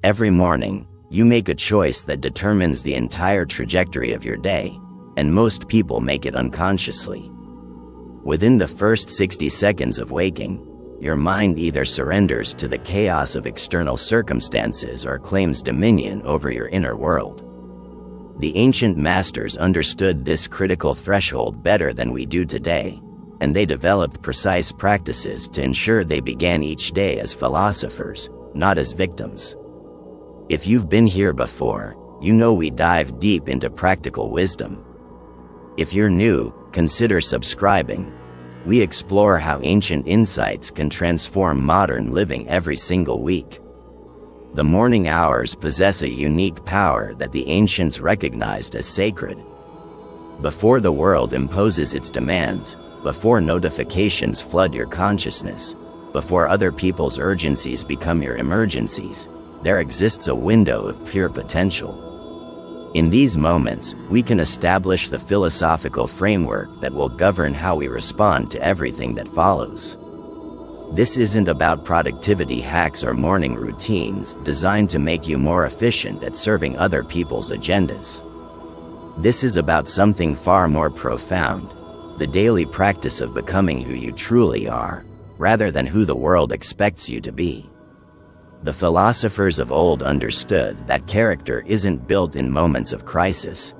Every morning, you make a choice that determines the entire trajectory of your day, and most people make it unconsciously. Within the first 60 seconds of waking, your mind either surrenders to the chaos of external circumstances or claims dominion over your inner world. The ancient masters understood this critical threshold better than we do today, and they developed precise practices to ensure they began each day as philosophers, not as victims. If you've been here before, you know we dive deep into practical wisdom. If you're new, consider subscribing. We explore how ancient insights can transform modern living every single week. The morning hours possess a unique power that the ancients recognized as sacred. Before the world imposes its demands, before notifications flood your consciousness, before other people's urgencies become your emergencies, there exists a window of pure potential. In these moments, we can establish the philosophical framework that will govern how we respond to everything that follows. This isn't about productivity hacks or morning routines designed to make you more efficient at serving other people's agendas. This is about something far more profound, the daily practice of becoming who you truly are, rather than who the world expects you to be. The philosophers of old understood that character isn't built in moments of crisis.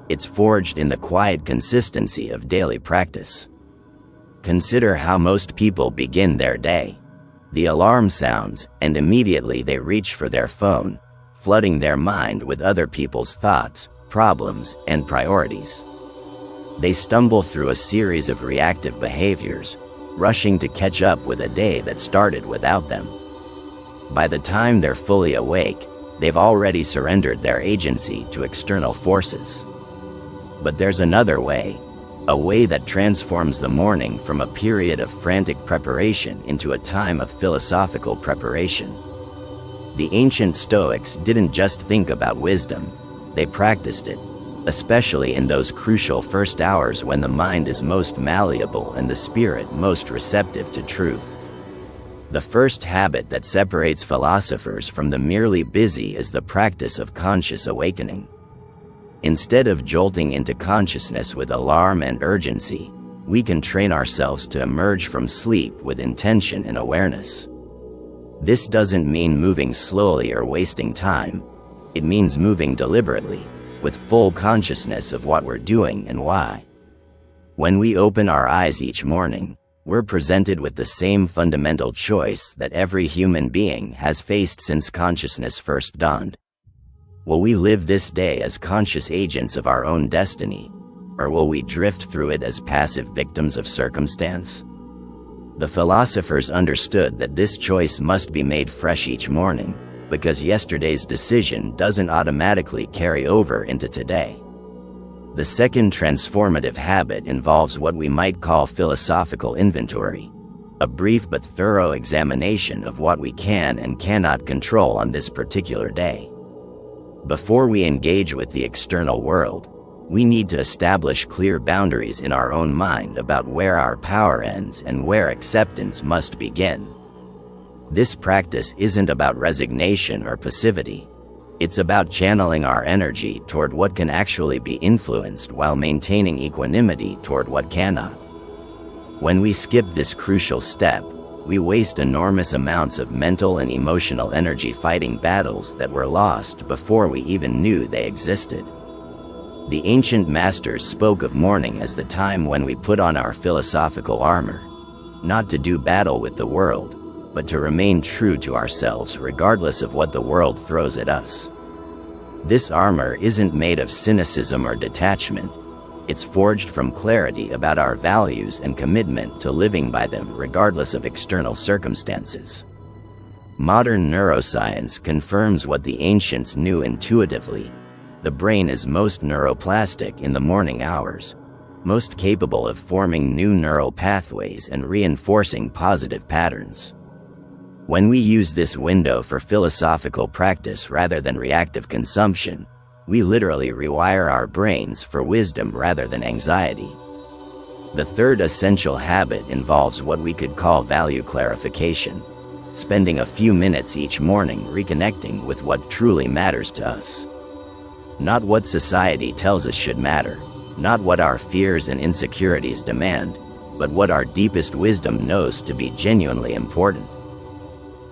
It's forged in the quiet consistency of daily practice. Consider how most people begin their day. The alarm sounds, and immediately they reach for their phone, flooding their mind with other people's thoughts, problems, and priorities. They stumble through a series of reactive behaviors, rushing to catch up with a day that started without them. By the time they're fully awake, they've already surrendered their agency to external forces. But there's another way, a way that transforms the morning from a period of frantic preparation into a time of philosophical preparation. The ancient Stoics didn't just think about wisdom, they practiced it, especially in those crucial first hours when the mind is most malleable and the spirit most receptive to truth. The first habit that separates philosophers from the merely busy is the practice of conscious awakening. Instead of jolting into consciousness with alarm and urgency, we can train ourselves to emerge from sleep with intention and awareness. This doesn't mean moving slowly or wasting time. It means moving deliberately, with full consciousness of what we're doing and why. When we open our eyes each morning, we're presented with the same fundamental choice that every human being has faced since consciousness first dawned. Will we live this day as conscious agents of our own destiny, or will we drift through it as passive victims of circumstance? The philosophers understood that this choice must be made fresh each morning, because yesterday's decision doesn't automatically carry over into today. The second transformative habit involves what we might call philosophical inventory, a brief but thorough examination of what we can and cannot control on this particular day. Before we engage with the external world, we need to establish clear boundaries in our own mind about where our power ends and where acceptance must begin. This practice isn't about resignation or passivity. It's about channeling our energy toward what can actually be influenced while maintaining equanimity toward what cannot. When we skip this crucial step, we waste enormous amounts of mental and emotional energy fighting battles that were lost before we even knew they existed. The ancient masters spoke of morning as the time when we put on our philosophical armor, not to do battle with the world, but to remain true to ourselves regardless of what the world throws at us. This armor isn't made of cynicism or detachment. It's forged from clarity about our values and commitment to living by them regardless of external circumstances. Modern neuroscience confirms what the ancients knew intuitively. The brain is most neuroplastic in the morning hours, most capable of forming new neural pathways and reinforcing positive patterns. When we use this window for philosophical practice rather than reactive consumption, we literally rewire our brains for wisdom rather than anxiety. The third essential habit involves what we could call value clarification, spending a few minutes each morning reconnecting with what truly matters to us. Not what society tells us should matter, not what our fears and insecurities demand, but what our deepest wisdom knows to be genuinely important.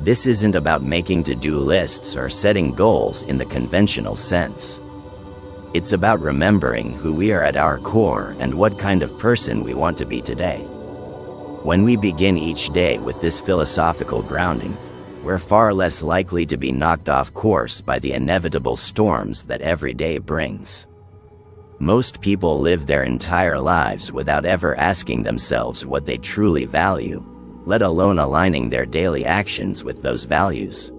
This isn't about making to-do lists or setting goals in the conventional sense. It's about remembering who we are at our core and what kind of person we want to be today. When we begin each day with this philosophical grounding, we're far less likely to be knocked off course by the inevitable storms that every day brings. Most people live their entire lives without ever asking themselves what they truly value, let alone aligning their daily actions with those values.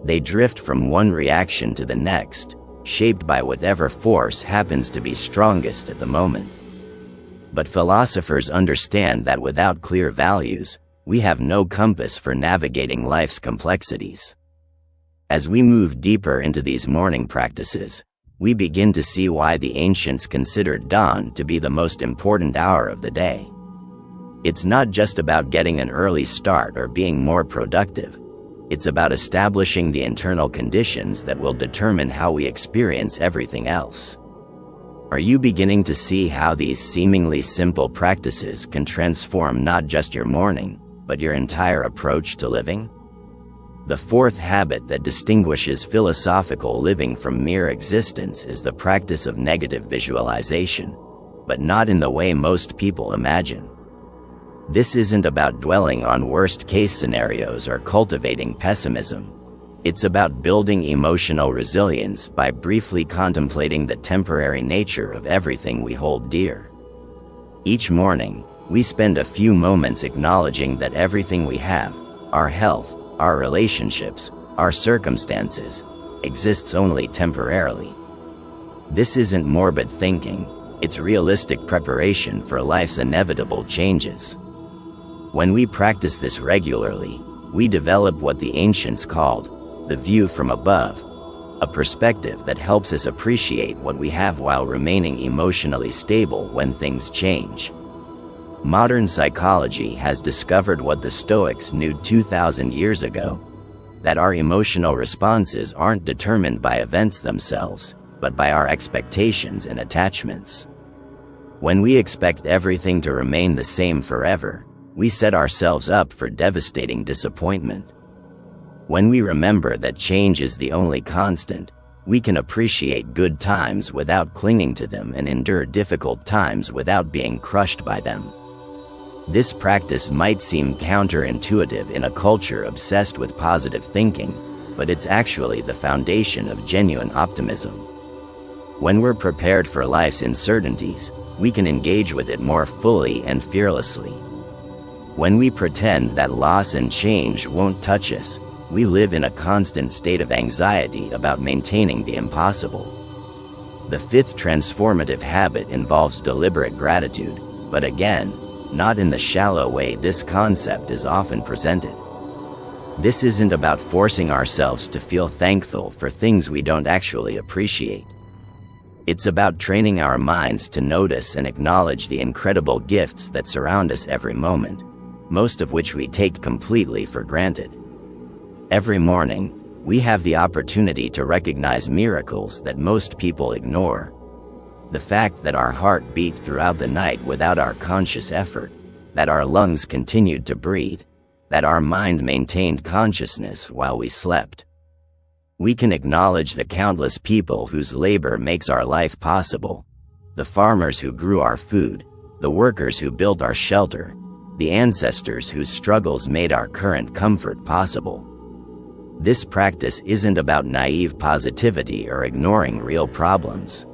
They drift from one reaction to the next, shaped by whatever force happens to be strongest at the moment. But philosophers understand that without clear values, we have no compass for navigating life's complexities. As we move deeper into these morning practices, we begin to see why the ancients considered dawn to be the most important hour of the day. It's not just about getting an early start or being more productive. It's about establishing the internal conditions that will determine how we experience everything else. Are you beginning to see how these seemingly simple practices can transform not just your morning, but your entire approach to living? The fourth habit that distinguishes philosophical living from mere existence is the practice of negative visualization, but not in the way most people imagine. This isn't about dwelling on worst-case scenarios or cultivating pessimism. It's about building emotional resilience by briefly contemplating the temporary nature of everything we hold dear. Each morning, we spend a few moments acknowledging that everything we have, our health, our relationships, our circumstances, exists only temporarily. This isn't morbid thinking, it's realistic preparation for life's inevitable changes. When we practice this regularly, we develop what the ancients called the view from above, a perspective that helps us appreciate what we have while remaining emotionally stable when things change. Modern psychology has discovered what the Stoics knew 2,000 years ago, that our emotional responses aren't determined by events themselves, but by our expectations and attachments. When we expect everything to remain the same forever, we set ourselves up for devastating disappointment. When we remember that change is the only constant, we can appreciate good times without clinging to them and endure difficult times without being crushed by them. This practice might seem counterintuitive in a culture obsessed with positive thinking, but it's actually the foundation of genuine optimism. When we're prepared for life's uncertainties, we can engage with it more fully and fearlessly. When we pretend that loss and change won't touch us, we live in a constant state of anxiety about maintaining the impossible. The fifth transformative habit involves deliberate gratitude, but again, not in the shallow way this concept is often presented. This isn't about forcing ourselves to feel thankful for things we don't actually appreciate. It's about training our minds to notice and acknowledge the incredible gifts that surround us every moment, most of which we take completely for granted. Every morning, we have the opportunity to recognize miracles that most people ignore. The fact that our heart beat throughout the night without our conscious effort, that our lungs continued to breathe, that our mind maintained consciousness while we slept. We can acknowledge the countless people whose labor makes our life possible, the farmers who grew our food, the workers who built our shelter, the ancestors whose struggles made our current comfort possible. This practice isn't about naive positivity or ignoring real problems.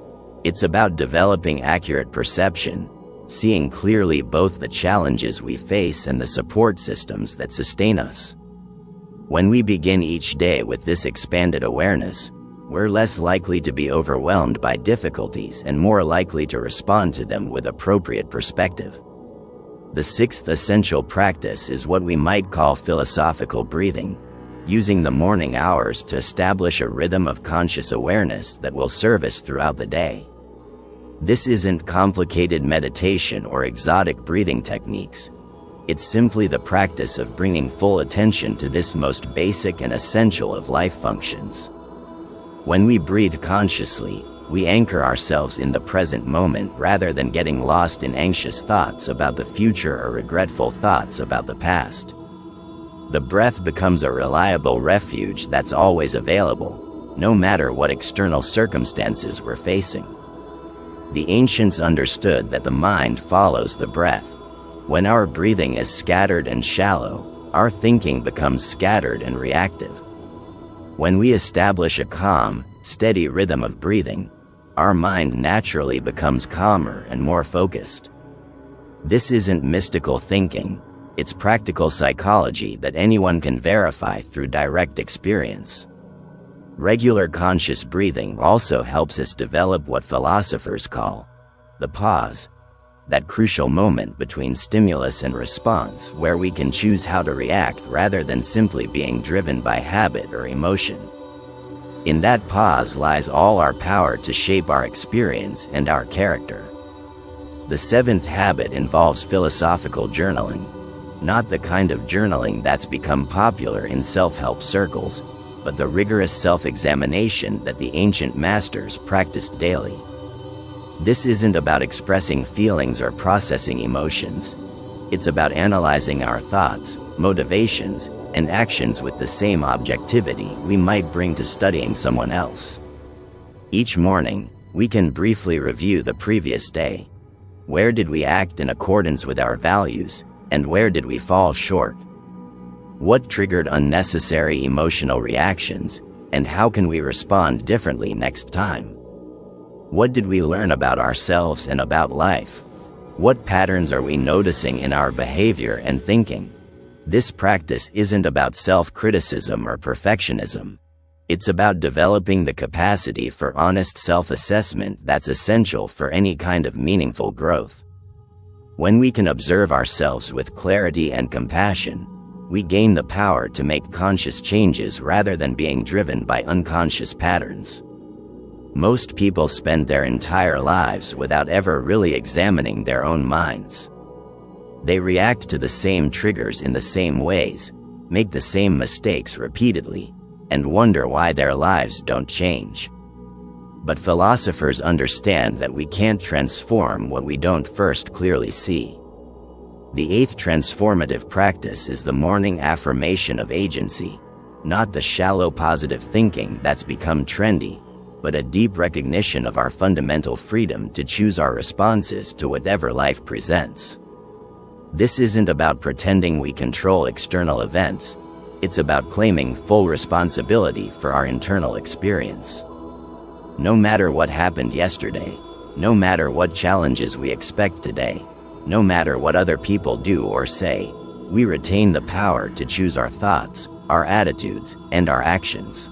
It's about developing accurate perception, seeing clearly both the challenges we face and the support systems that sustain us. When we begin each day with this expanded awareness, we're less likely to be overwhelmed by difficulties and more likely to respond to them with appropriate perspective. The sixth essential practice is what we might call philosophical breathing, using the morning hours to establish a rhythm of conscious awareness that will serve us throughout the day. This isn't complicated meditation or exotic breathing techniques. It's simply the practice of bringing full attention to this most basic and essential of life functions. When we breathe consciously, we anchor ourselves in the present moment rather than getting lost in anxious thoughts about the future or regretful thoughts about the past. The breath becomes a reliable refuge that's always available, no matter what external circumstances we're facing. The ancients understood that the mind follows the breath. When our breathing is scattered and shallow, our thinking becomes scattered and reactive. When we establish a calm, steady rhythm of breathing, our mind naturally becomes calmer and more focused. This isn't mystical thinking, it's practical psychology that anyone can verify through direct experience. Regular conscious breathing also helps us develop what philosophers call the pause, that crucial moment between stimulus and response where we can choose how to react rather than simply being driven by habit or emotion. In that pause lies all our power to shape our experience and our character. The seventh habit involves philosophical journaling, not the kind of journaling that's become popular in self-help circles, but the rigorous self-examination that the ancient masters practiced daily. This isn't about expressing feelings or processing emotions. It's about analyzing our thoughts, motivations, and actions with the same objectivity we might bring to studying someone else. Each morning, we can briefly review the previous day. Where did we act in accordance with our values, and where did we fall short? What triggered unnecessary emotional reactions, and how can we respond differently next time? What did we learn about ourselves and about life? What patterns are we noticing in our behavior and thinking? This practice isn't about self-criticism or perfectionism. It's about developing the capacity for honest self-assessment that's essential for any kind of meaningful growth. When we can observe ourselves with clarity and compassion, we gain the power to make conscious changes rather than being driven by unconscious patterns. Most people spend their entire lives without ever really examining their own minds. They react to the same triggers in the same ways, make the same mistakes repeatedly, and wonder why their lives don't change. But philosophers understand that we can't transform what we don't first clearly see. The eighth transformative practice is the morning affirmation of agency, not the shallow positive thinking that's become trendy, but a deep recognition of our fundamental freedom to choose our responses to whatever life presents. This isn't about pretending we control external events. It's about claiming full responsibility for our internal experience. No matter what happened yesterday, no matter what challenges we expect today, no matter what other people do or say, we retain the power to choose our thoughts, our attitudes, and our actions.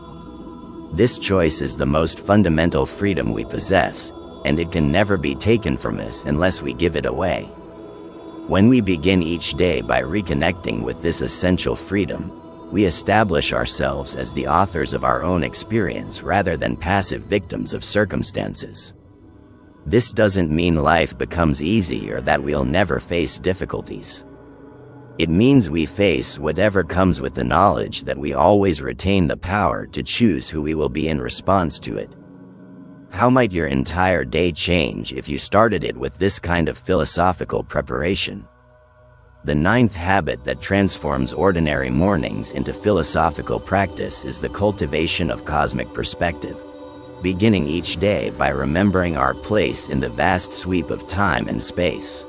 This choice is the most fundamental freedom we possess, and it can never be taken from us unless we give it away. When we begin each day by reconnecting with this essential freedom, we establish ourselves as the authors of our own experience rather than passive victims of circumstances. This doesn't mean life becomes easy or that we'll never face difficulties. It means we face whatever comes with the knowledge that we always retain the power to choose who we will be in response to it. How might your entire day change if you started it with this kind of philosophical preparation? The ninth habit that transforms ordinary mornings into philosophical practice is the cultivation of cosmic perspective, beginning each day by remembering our place in the vast sweep of time and space.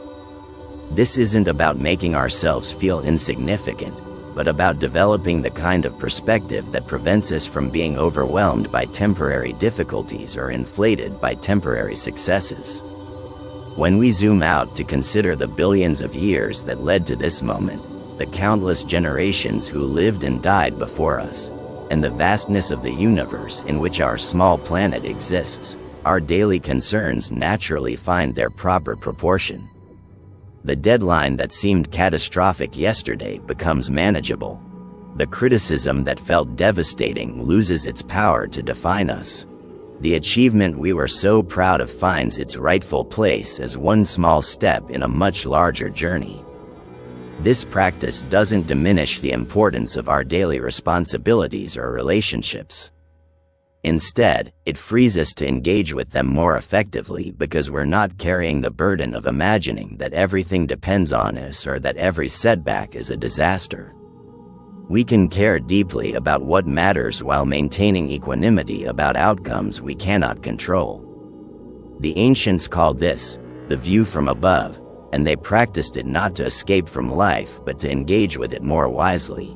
This isn't about making ourselves feel insignificant, but about developing the kind of perspective that prevents us from being overwhelmed by temporary difficulties or inflated by temporary successes. When we zoom out to consider the billions of years that led to this moment, the countless generations who lived and died before us, and the vastness of the universe in which our small planet exists, our daily concerns naturally find their proper proportion. The deadline that seemed catastrophic yesterday becomes manageable. The criticism that felt devastating loses its power to define us. The achievement we were so proud of finds its rightful place as one small step in a much larger journey. This practice doesn't diminish the importance of our daily responsibilities or relationships. Instead, it frees us to engage with them more effectively because we're not carrying the burden of imagining that everything depends on us or that every setback is a disaster. We can care deeply about what matters while maintaining equanimity about outcomes we cannot control. The ancients called this the view from above, and they practiced it not to escape from life but to engage with it more wisely.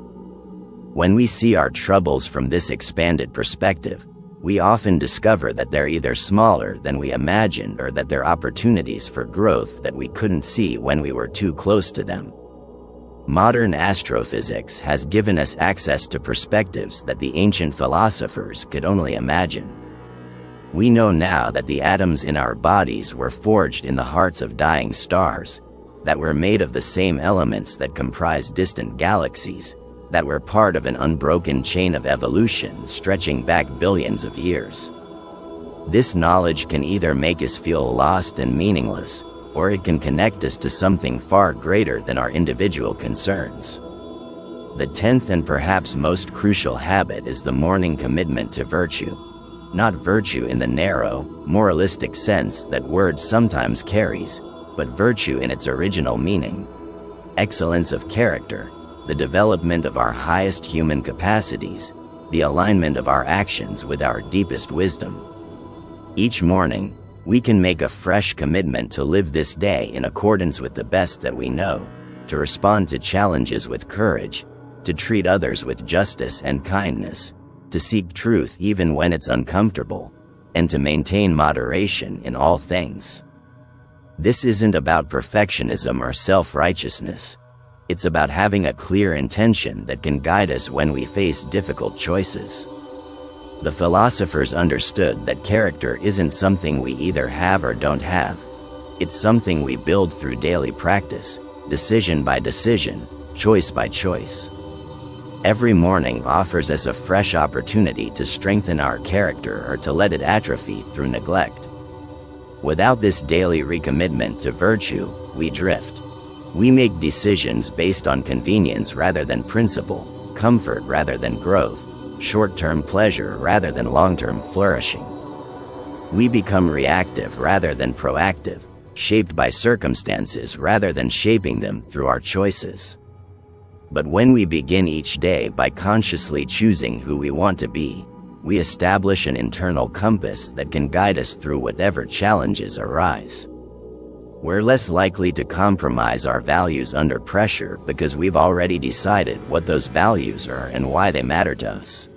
When we see our troubles from this expanded perspective, we often discover that they're either smaller than we imagined or that they're opportunities for growth that we couldn't see when we were too close to them. Modern astrophysics has given us access to perspectives that the ancient philosophers could only imagine. We know now that the atoms in our bodies were forged in the hearts of dying stars, that we're made of the same elements that comprise distant galaxies, that we're part of an unbroken chain of evolution stretching back billions of years. This knowledge can either make us feel lost and meaningless, or it can connect us to something far greater than our individual concerns. The 10th and perhaps most crucial habit is the morning commitment to virtue. Not virtue in the narrow, moralistic sense that word sometimes carries, but virtue in its original meaning. Excellence of character, the development of our highest human capacities, the alignment of our actions with our deepest wisdom. Each morning, we can make a fresh commitment to live this day in accordance with the best that we know, to respond to challenges with courage, to treat others with justice and kindness, to seek truth even when it's uncomfortable, and to maintain moderation in all things. This isn't about perfectionism or self-righteousness. It's about having a clear intention that can guide us when we face difficult choices. The philosophers understood that character isn't something we either have or don't have. It's something we build through daily practice, decision by decision, choice by choice. Every morning offers us a fresh opportunity to strengthen our character or to let it atrophy through neglect. Without this daily recommitment to virtue, we drift. We make decisions based on convenience rather than principle, comfort rather than growth, short-term pleasure rather than long-term flourishing. We become reactive rather than proactive, shaped by circumstances rather than shaping them through our choices. But when we begin each day by consciously choosing who we want to be, we establish an internal compass that can guide us through whatever challenges arise. We're less likely to compromise our values under pressure because we've already decided what those values are and why they matter to us.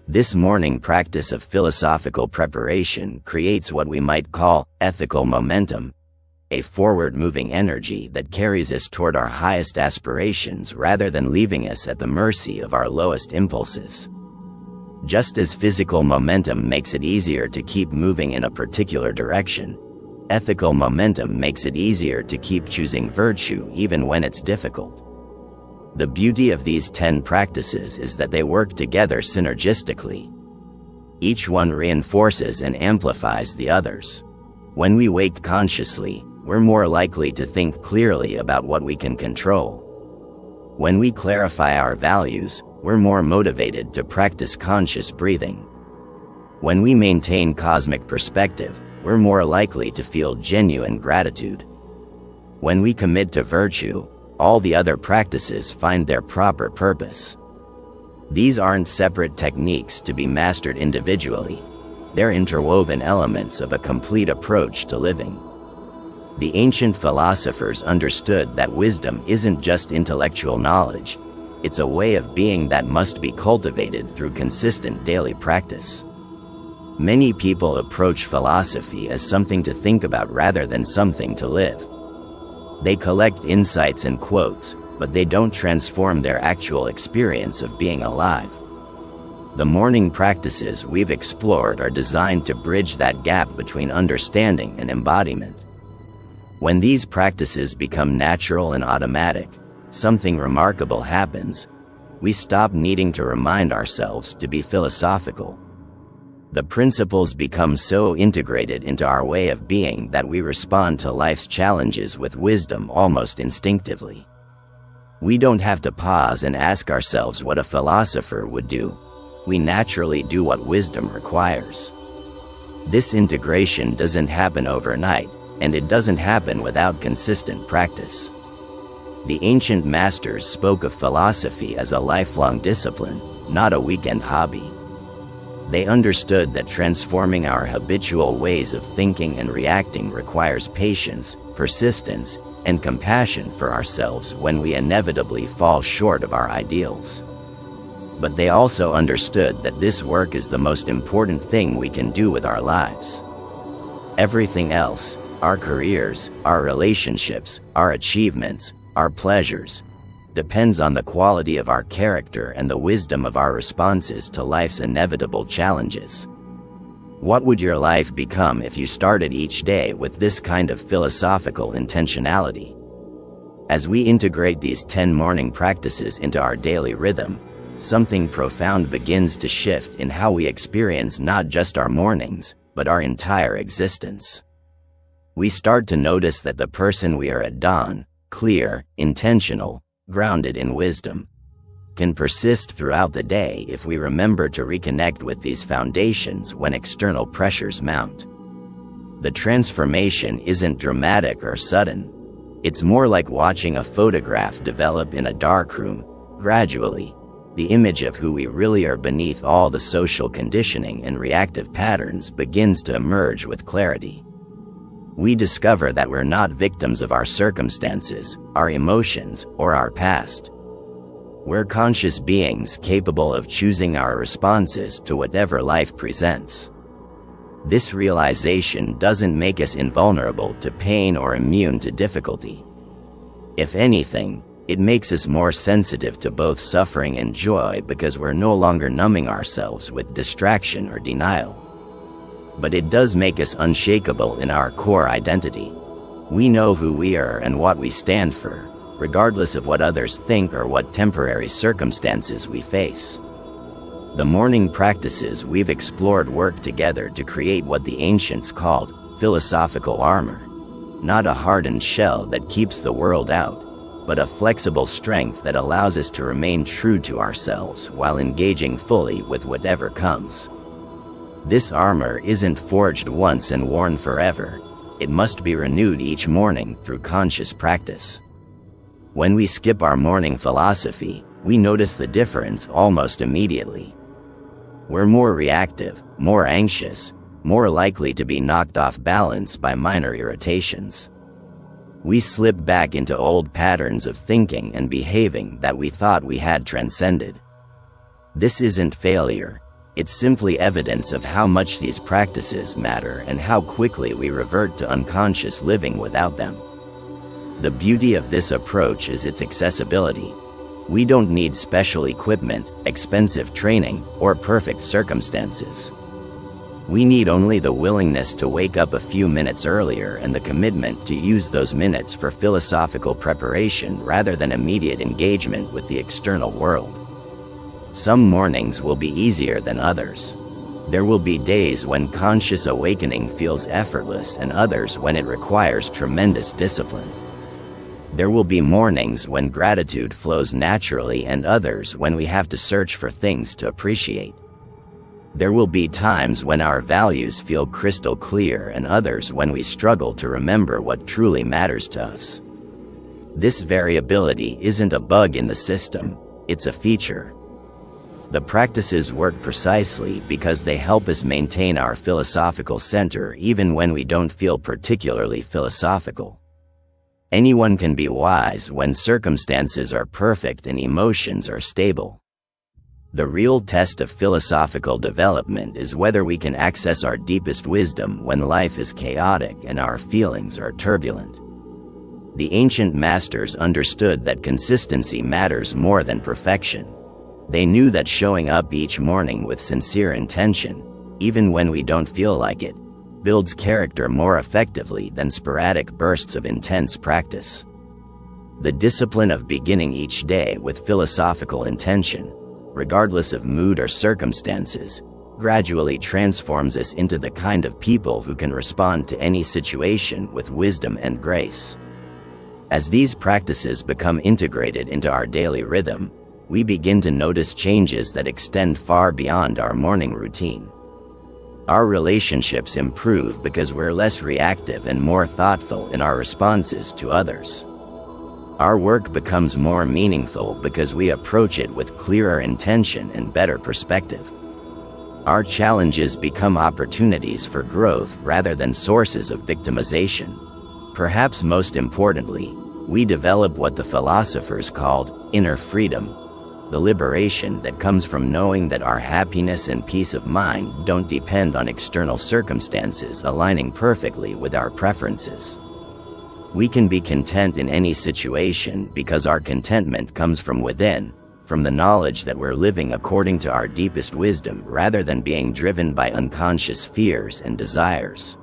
This morning practice of philosophical preparation creates what we might call ethical momentum, a forward-moving energy that carries us toward our highest aspirations rather than leaving us at the mercy of our lowest impulses. Just as physical momentum makes it easier to keep moving in a particular direction, ethical momentum makes it easier to keep choosing virtue even when it's difficult. The beauty of these 10 practices is that they work together synergistically. Each one reinforces and amplifies the others. When we wake consciously, we're more likely to think clearly about what we can control. When we clarify our values, we're more motivated to practice conscious breathing. When we maintain cosmic perspective, we're more likely to feel genuine gratitude. When we commit to virtue, all the other practices find their proper purpose. These aren't separate techniques to be mastered individually. They're interwoven elements of a complete approach to living. The ancient philosophers understood that wisdom isn't just intellectual knowledge. It's a way of being that must be cultivated through consistent daily practice. Many people approach philosophy as something to think about rather than something to live. They collect insights and quotes, but they don't transform their actual experience of being alive. The morning practices we've explored are designed to bridge that gap between understanding and embodiment. When these practices become natural and automatic, something remarkable happens. We stop needing to remind ourselves to be philosophical. The principles become so integrated into our way of being that we respond to life's challenges with wisdom almost instinctively. We don't have to pause and ask ourselves what a philosopher would do. We naturally do what wisdom requires. This integration doesn't happen overnight, and it doesn't happen without consistent practice. The ancient masters spoke of philosophy as a lifelong discipline, not a weekend hobby. They understood that transforming our habitual ways of thinking and reacting requires patience, persistence, and compassion for ourselves when we inevitably fall short of our ideals. But they also understood that this work is the most important thing we can do with our lives. Everything else, our careers, our relationships, our achievements, our pleasures, depends on the quality of our character and the wisdom of our responses to life's inevitable challenges. What would your life become if you started each day with this kind of philosophical intentionality? As we integrate these 10 morning practices into our daily rhythm, something profound begins to shift in how we experience not just our mornings, but our entire existence. We start to notice that the person we are at dawn, clear, intentional, grounded in wisdom, can persist throughout the day if we remember to reconnect with these foundations when external pressures mount. The transformation isn't dramatic or sudden. It's more like watching a photograph develop in a darkroom. Gradually, the image of who we really are beneath all the social conditioning and reactive patterns begins to emerge with clarity. We discover that we're not victims of our circumstances, our emotions, or our past. We're conscious beings capable of choosing our responses to whatever life presents. This realization doesn't make us invulnerable to pain or immune to difficulty. If anything, it makes us more sensitive to both suffering and joy because we're no longer numbing ourselves with distraction or denial. But it does make us unshakable in our core identity. We know who we are and what we stand for, regardless of what others think or what temporary circumstances we face. The morning practices we've explored work together to create what the ancients called philosophical armor, not a hardened shell that keeps the world out, but a flexible strength that allows us to remain true to ourselves while engaging fully with whatever comes. This armor isn't forged once and worn forever. It must be renewed each morning through conscious practice. When we skip our morning philosophy, we notice the difference almost immediately. We're more reactive, more anxious, more likely to be knocked off balance by minor irritations. We slip back into old patterns of thinking and behaving that we thought we had transcended. This isn't failure. It's simply evidence of how much these practices matter and how quickly we revert to unconscious living without them. The beauty of this approach is its accessibility. We don't need special equipment, expensive training, or perfect circumstances. We need only the willingness to wake up a few minutes earlier and the commitment to use those minutes for philosophical preparation rather than immediate engagement with the external world. Some mornings will be easier than others. There will be days when conscious awakening feels effortless and others when it requires tremendous discipline. There will be mornings when gratitude flows naturally and others when we have to search for things to appreciate. There will be times when our values feel crystal clear and others when we struggle to remember what truly matters to us. This variability isn't a bug in the system, it's a feature. The practices work precisely because they help us maintain our philosophical center even when we don't feel particularly philosophical. Anyone can be wise when circumstances are perfect and emotions are stable. The real test of philosophical development is whether we can access our deepest wisdom when life is chaotic and our feelings are turbulent. The ancient masters understood that consistency matters more than perfection. They knew that showing up each morning with sincere intention, even when we don't feel like it, builds character more effectively than sporadic bursts of intense practice. The discipline of beginning each day with philosophical intention, regardless of mood or circumstances, gradually transforms us into the kind of people who can respond to any situation with wisdom and grace. As these practices become integrated into our daily rhythm, we begin to notice changes that extend far beyond our morning routine. Our relationships improve because we're less reactive and more thoughtful in our responses to others. Our work becomes more meaningful because we approach it with clearer intention and better perspective. Our challenges become opportunities for growth rather than sources of victimization. Perhaps most importantly, we develop what the philosophers called inner freedom, the liberation that comes from knowing that our happiness and peace of mind don't depend on external circumstances aligning perfectly with our preferences. We can be content in any situation because our contentment comes from within, from the knowledge that we're living according to our deepest wisdom rather than being driven by unconscious fears and desires.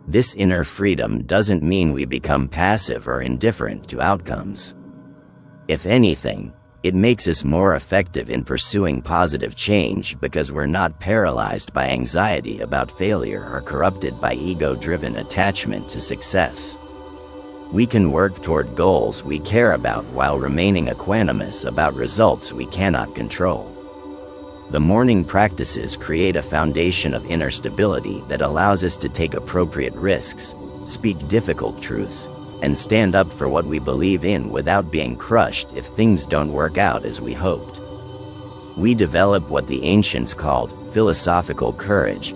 This inner freedom doesn't mean we become passive or indifferent to outcomes. If anything, it makes us more effective in pursuing positive change because we're not paralyzed by anxiety about failure or corrupted by ego-driven attachment to success. We can work toward goals we care about while remaining equanimous about results we cannot control. The morning practices create a foundation of inner stability that allows us to take appropriate risks, speak difficult truths, and stand up for what we believe in without being crushed if things don't work out as we hoped. We develop what the ancients called philosophical courage,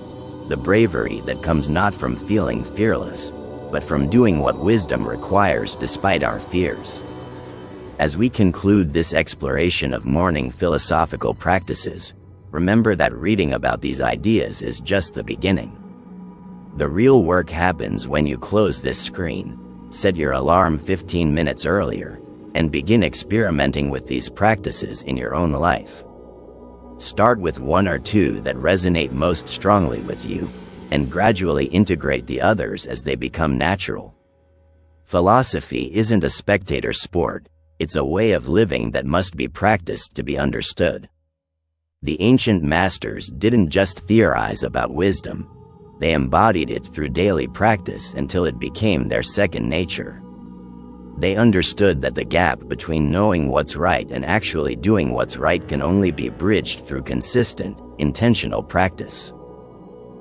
the bravery that comes not from feeling fearless, but from doing what wisdom requires despite our fears. As we conclude this exploration of morning philosophical practices, remember that reading about these ideas is just the beginning. The real work happens when you close this screen, set your alarm 15 minutes earlier, and begin experimenting with these practices in your own life. Start with one or two that resonate most strongly with you, and gradually integrate the others as they become natural. Philosophy isn't a spectator sport, it's a way of living that must be practiced to be understood. The ancient masters didn't just theorize about wisdom, they embodied it through daily practice until it became their second nature. They understood that the gap between knowing what's right and actually doing what's right can only be bridged through consistent, intentional practice.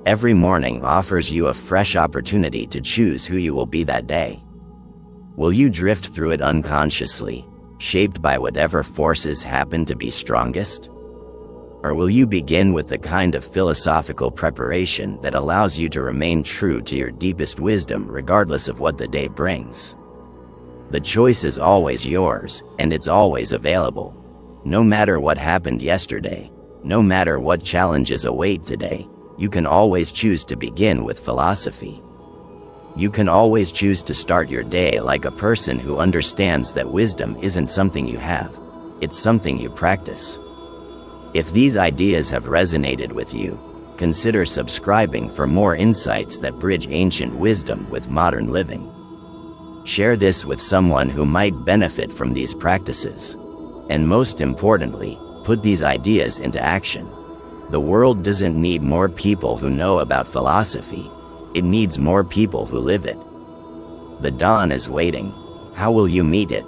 Every morning offers you a fresh opportunity to choose who you will be that day. Will you drift through it unconsciously, shaped by whatever forces happen to be strongest? Or will you begin with the kind of philosophical preparation that allows you to remain true to your deepest wisdom regardless of what the day brings? The choice is always yours, and it's always available. No matter what happened yesterday, no matter what challenges await today, you can always choose to begin with philosophy. You can always choose to start your day like a person who understands that wisdom isn't something you have, it's something you practice. If these ideas have resonated with you, consider subscribing for more insights that bridge ancient wisdom with modern living. Share this with someone who might benefit from these practices. And most importantly, put these ideas into action. The world doesn't need more people who know about philosophy, it needs more people who live it. The dawn is waiting. How will you meet it?